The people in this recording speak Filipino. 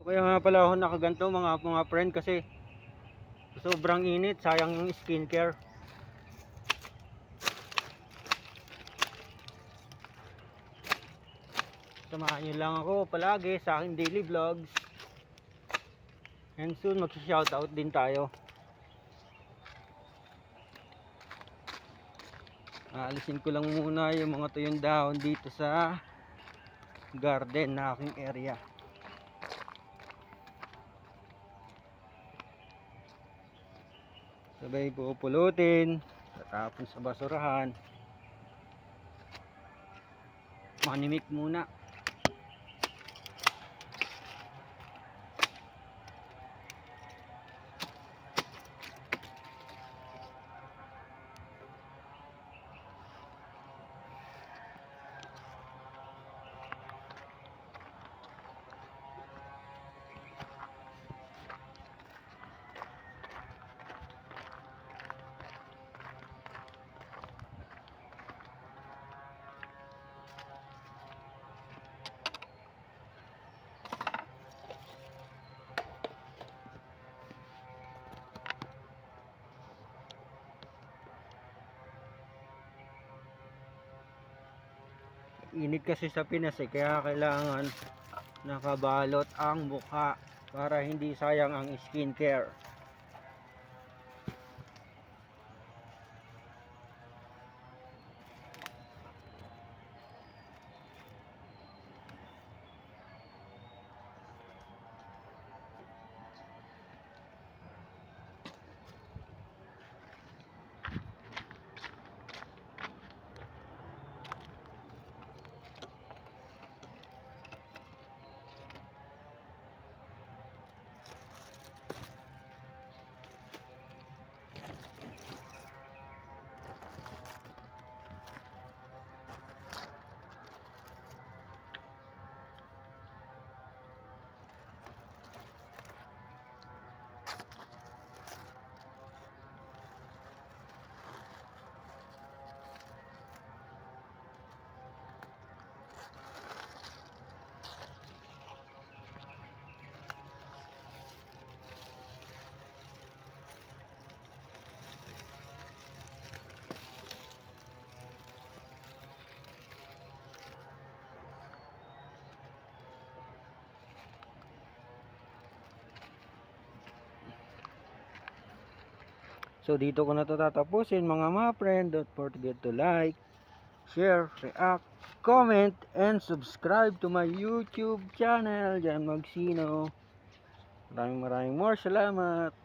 Kaya nga pala ako nakaganto mga friend kasi sobrang init, sayang yung skincare. Samahan nyo lang ako palagi sa aking daily vlogs. And soon mag-shoutout din tayo. Aalisin ko lang muna yung mga tuyong dahon dito sa garden na aking area. Sabay pupulutin, tatapon sa basurahan. Manimik muna. Init kasi sa Pinas kaya kailangan nakabalot ang mukha para hindi sayang ang skincare. So dito ko na to tatapusin mga friend. Don't forget to like, share, react, comment, and subscribe to my YouTube channel, Jan Magsino. Maraming more salamat.